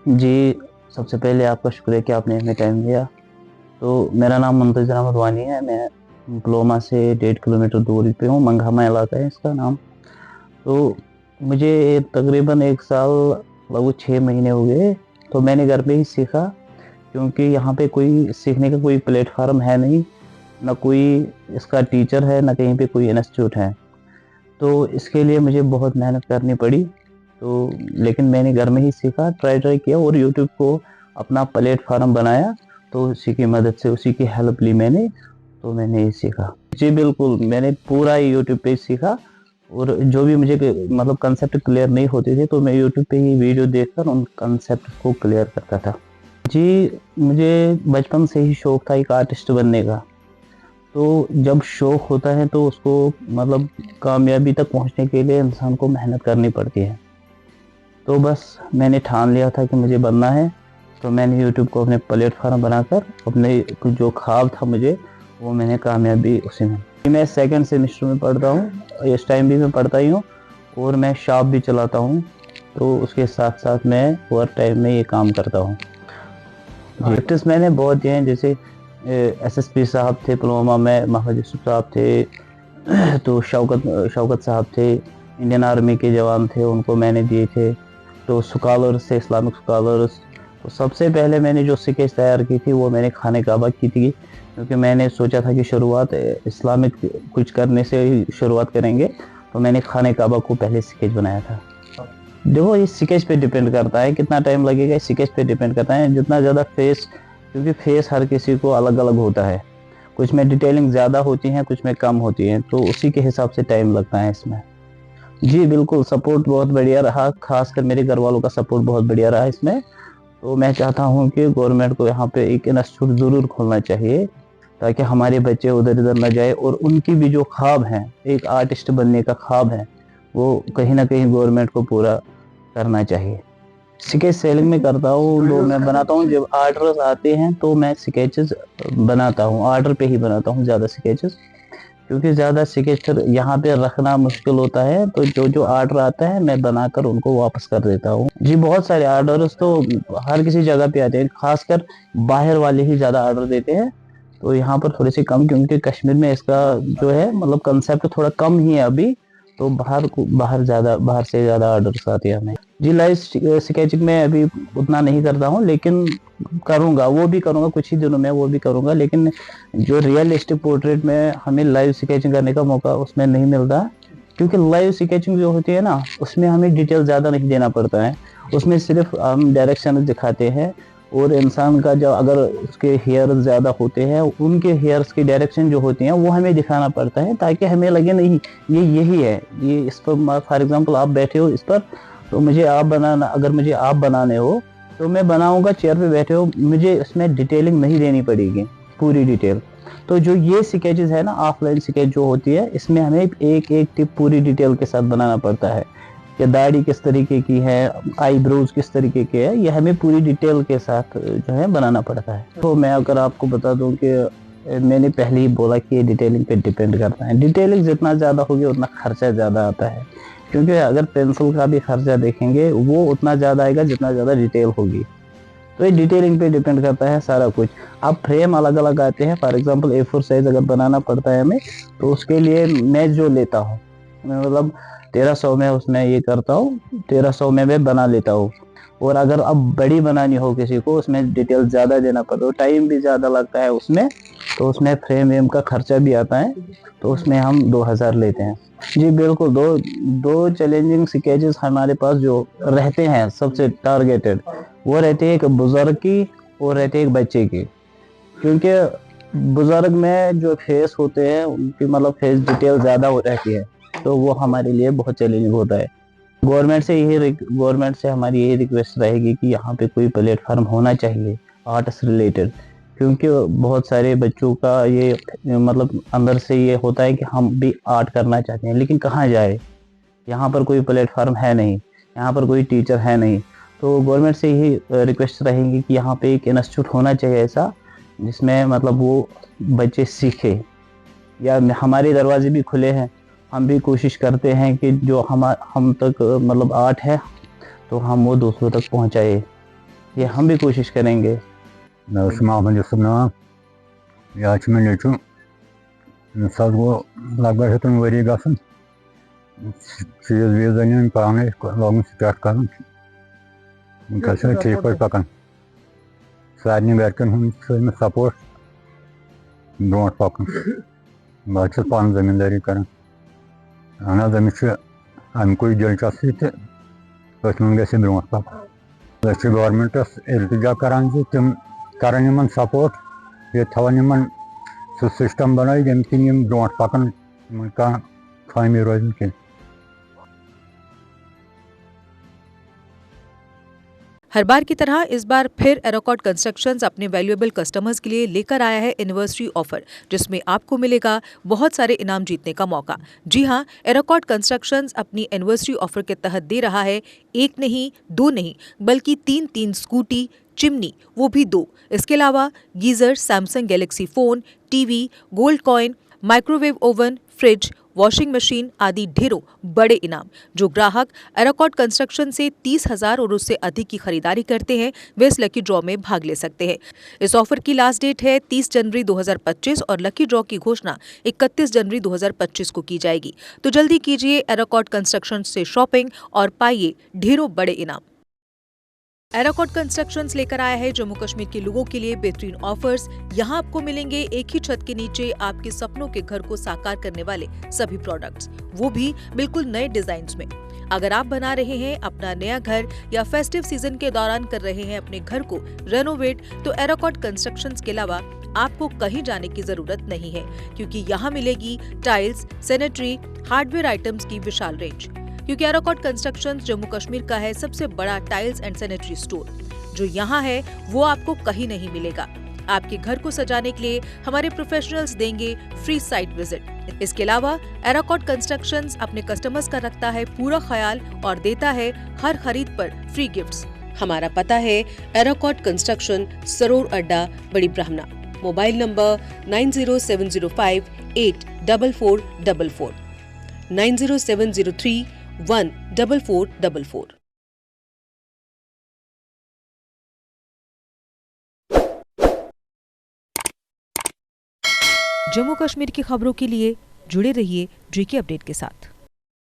जी, सबसे पहले आपका शुक्रिया कि आपने हमें टाइम दिया। तो मेरा नाम मुंतज़िर अहमद वानी है। मैं पुलवामा से 1.5 किलोमीटर दूरी पे हूँ, मंगहमा इलाका है इसका नाम। तो मुझे तकरीबन 1 साल लगभग 6 महीने हो गए। तो मैंने घर पे ही सीखा, क्योंकि यहाँ पे कोई सीखने का कोई प्लेटफ़ॉर्म है नहीं, ना कोई इसका टीचर है, ना कहीं पे कोई इंस्टीट्यूट है। तो इसके लिए मुझे बहुत मेहनत करनी पड़ी। तो लेकिन मैंने घर में ही सीखा, ट्राई किया और यूट्यूब को अपना प्लेटफ़ॉर्म बनाया। तो उसी की मदद से, उसी की हेल्प ली मैंने, तो मैंने ये सीखा। जी बिल्कुल, मैंने पूरा यूट्यूब पे ही सीखा। और जो भी मुझे मतलब कंसेप्ट क्लियर नहीं होते थे, तो मैं यूट्यूब पे ही वीडियो देखकर उन कंसेप्ट को क्लियर करता था। जी, मुझे बचपन से ही शौक था एक आर्टिस्ट बनने का। तो जब शौक होता है तो उसको मतलब कामयाबी तक पहुंचने के लिए इंसान को मेहनत करनी पड़ती है। तो बस मैंने ठान लिया था कि मुझे बनना है। तो मैंने यूट्यूब को अपने प्लेटफॉर्म बनाकर अपने जो ख्वाब था मुझे, वो मैंने कामयाबी उसी में। मैं सेकंड सेमेस्टर में पढ़ रहा हूँ, इस टाइम भी मैं पढ़ता ही हूँ और मैं शॉप भी चलाता हूँ। तो उसके साथ साथ मैं वर्क टाइम में ये काम करता हूँ। आर्टिस्ट मैंने बहुत दिए हैं, जैसे एसएसपी साहब थे पुलवामा में, मोहम्मद यूसुफ साहब थे, तो शौकत शौकत साहब थे, इंडियन आर्मी के जवान थे, उनको मैंने दिए थे। तो स्कॉलर्स थे, इस्लामिक स्कॉलर्स। तो सबसे पहले मैंने जो स्केच तैयार की थी वो मैंने खाने काबा की थी, क्योंकि मैंने सोचा था कि शुरुआत इस्लामिक कुछ करने से ही शुरुआत करेंगे। तो मैंने खाने काबा को पहले स्केच बनाया था। देखो, ये स्केच पे डिपेंड करता है कितना टाइम लगेगा, स्केच पे डिपेंड करता है जितना ज़्यादा फेस, क्योंकि फेस हर किसी को अलग अलग होता है। कुछ में डिटेलिंग ज़्यादा होती है, कुछ में कम होती है, तो उसी के हिसाब से टाइम लगता है इसमें। जी बिल्कुल, सपोर्ट बहुत बढ़िया रहा, खासकर मेरे घर वालों का सपोर्ट बहुत बढ़िया रहा इसमें। तो मैं चाहता हूँ कि गवर्नमेंट को यहाँ पे एक इंस्टीट्यूट ज़रूर खोलना चाहिए, ताकि हमारे बच्चे उधर इधर न जाए और उनकी भी जो ख्वाब हैं, एक आर्टिस्ट बनने का ख्वाब है, वो कहीं ना कहीं गवर्नमेंट को पूरा करना चाहिए। स्केच सेलिंग में करता हूँ, तो मैं बनाता हूँ जब ऑर्डर्स आते हैं तो मैं स्केचेस बनाता हूँ, ऑर्डर पे ही बनाता हूँ ज़्यादा स्केचेस, क्योंकि ज़्यादा स्केच फिर यहाँ पे रखना मुश्किल होता है। तो जो जो ऑर्डर आता है मैं बनाकर उनको वापस कर देता हूँ। जी, बहुत सारे ऑर्डर्स तो हर किसी जगह पे आते हैं, खासकर बाहर वाले ही ज़्यादा ऑर्डर देते हैं। तो यहाँ पर थोड़ी सी कम, क्योंकि कश्मीर में इसका जो है मतलब कंसेप्ट थोड़ा कम ही है अभी। तो बाहर से ज़्यादा ऑर्डर्स आते हैं हमें। जी, लाइव स्केचिंग में अभी उतना नहीं करता हूँ, लेकिन करूँगा, वो भी करूँगा कुछ ही दिनों में, वो भी करूँगा। लेकिन जो रियलिस्टिक पोर्ट्रेट में हमें लाइव स्केचिंग करने का मौका उसमें नहीं मिलता, क्योंकि लाइव स्केचिंग जो होती है ना, उसमें हमें डिटेल ज़्यादा नहीं देना पड़ता है। उसमें सिर्फ हम डायरेक्शन दिखाते हैं, और इंसान का जो अगर उसके हेयर ज़्यादा होते हैं, उनके हेयर्स की डायरेक्शन जो होती हैं वो हमें दिखाना पड़ता है, ताकि हमें लगे नहीं ये यही है, ये इस पर फॉर एग्जांपल आप बैठे हो इस पर, तो मुझे आप बनाना, अगर मुझे आप बनाने हो तो मैं बनाऊंगा, चेयर पे बैठे हो, मुझे इसमें डिटेलिंग नहीं देनी पड़ेगी, पूरी डिटेल। तो जो ये स्केचेस है ना, ऑफलाइन स्केच जो होती है, इसमें हमें एक एक टिप पूरी डिटेल के साथ बनाना पड़ता है, कि दाढ़ी किस तरीके की है, आईब्रोज किस तरीके के है, ये हमें पूरी डिटेल के साथ जो है बनाना पड़ता है। तो मैं अगर आपको बता दूं कि मैंने पहले ही बोला कि ये डिटेलिंग पे डिपेंड करता है, डिटेलिंग जितना ज़्यादा होगी उतना खर्चा ज़्यादा आता है, क्योंकि अगर पेंसिल का भी खर्चा देखेंगे वो उतना ज़्यादा आएगा जितना ज़्यादा डिटेल होगी। तो ये डिटेलिंग पे डिपेंड करता है सारा कुछ। अब फ्रेम अलग अलग आते हैं, फॉर एग्जांपल A4 साइज अगर बनाना पड़ता है हमें, तो उसके लिए मैं जो लेता हूँ, मैं मतलब 1300 में उसमें ये करता हूँ, 1300 में मैं बना लेता हूँ। और अगर अब बड़ी बनानी हो किसी को, उसमें डिटेल ज़्यादा देना पड़ता है, टाइम भी ज़्यादा लगता है उसमें, तो उसमें फ्रेम वेम का खर्चा भी आता है, तो उसमें हम 2000 लेते हैं। जी बिल्कुल, दो दो चैलेंजिंग स्केचेस हमारे पास जो रहते हैं सबसे टारगेटेड, वो रहती है एक बुजुर्ग की और रहती है एक बच्चे की। क्योंकि बुजुर्ग में जो फेस होते हैं उनकी मतलब फेस डिटेल ज़्यादा हो रहती है, तो वो हमारे लिए बहुत चैलेंजिंग होता है। गवर्नमेंट से हमारी यही रिक्वेस्ट रहेगी कि यहाँ पे कोई प्लेटफार्म होना चाहिए आर्ट से रिलेटेड, क्योंकि बहुत सारे बच्चों का ये मतलब अंदर से ये होता है कि हम भी आर्ट करना चाहते हैं, लेकिन कहाँ जाए, यहाँ पर कोई प्लेटफार्म है नहीं, यहाँ पर कोई टीचर है नहीं। तो गवर्नमेंट से यही रिक्वेस्ट रहेगी कि यहाँ पे एक इंस्टीट्यूट होना चाहिए ऐसा, जिसमें मतलब वो बच्चे सीखे। या हमारे दरवाजे भी खुले हैं, हम भी कोशिश करते हैं कि जो हम तक मतलब आर्ट है, तो हम वो दूसरों तक पहुँचाए। ये हम भी कोशिश करेंगे। मोहम्मद यूसुफ नाम यह मे नेचू गो लगभग हेतन वरी गसन चीज वीज अन पाने लोगन स्टार्ट कर ठीक पे पकान सारे गरकन हूँ सपोर्ट ब्रोट पकान बहुत पान जमींदारी कर अमिस अमुक दिलचस्पी तो गि ब्रोट पकान गवर्नमेंटस इल्तिजा करान तम कर सपोर्ट ये थवान सह सिस्टम बन यम किन ब्रोट पकान कह खामी रोजन कह। हर बार की तरह इस बार फिर एरोकॉट कंस्ट्रक्शंस अपने वैल्यूएबल कस्टमर्स के लिए लेकर आया है एनिवर्सरी ऑफर, जिसमें आपको मिलेगा बहुत सारे इनाम जीतने का मौका। जी हां, एरोकॉट कंस्ट्रक्शंस अपनी एनिवर्सरी ऑफर के तहत दे रहा है एक नहीं, दो नहीं, बल्कि 3 स्कूटी, चिमनी, वो भी 2। इसके अलावा geyser, Samsung Galaxy phone, TV, gold coin, microwave oven, fridge, washing machine आदि ढेरों बड़े इनाम। जो ग्राहक एरोकॉट कंस्ट्रक्शन से 30,000 और उससे अधिक की खरीदारी करते हैं वे इस लकी ड्रॉ में भाग ले सकते हैं। इस ऑफर की लास्ट डेट है 30 जनवरी 2025 और लकी ड्रॉ की घोषणा 31 जनवरी 2025 को की जाएगी। तो जल्दी कीजिए एरोकॉट कंस्ट्रक्शन से शॉपिंग और पाइए ढेरों बड़े इनाम। एरोकॉट कंस्ट्रक्शंस लेकर आया है जम्मू कश्मीर के लोगों के लिए बेहतरीन ऑफर्स। यहाँ आपको मिलेंगे एक ही छत के नीचे आपके सपनों के घर को साकार करने वाले सभी प्रोडक्ट्स, वो भी बिल्कुल नए डिजाइन्स में। अगर आप बना रहे हैं अपना नया घर या फेस्टिव सीजन के दौरान कर रहे हैं अपने घर को रेनोवेट, तो एरोकॉट कंस्ट्रक्शंस के अलावा आपको कहीं जाने की जरूरत नहीं है, क्योंकि यहाँ मिलेगी टाइल्स, सैनिटरी, हार्डवेयर आइटम्स की विशाल रेंज। क्योंकि एरोकॉट कंस्ट्रक्शंस जम्मू कश्मीर का है सबसे बड़ा टाइल्स एंड सैनिटरी स्टोर। जो यहाँ है वो आपको कहीं नहीं मिलेगा। आपके घर को सजाने के लिए हमारे प्रोफेशनल्स देंगे फ्री साइट विजिट। इसके अलावा एरोकॉट कंस्ट्रक्शंस अपने कस्टमर्स का रखता है पूरा ख्याल और देता है हर खरीद पर फ्री गिफ्ट्स। हमारा पता है एरोकॉट कंस्ट्रक्शन, सरोर अड्डा, बड़ी ब्राह्मणा। Mobile number 9070584444, 9070314444। जम्मू कश्मीर की खबरों के लिए जुड़े रहिए JK अपडेट के साथ।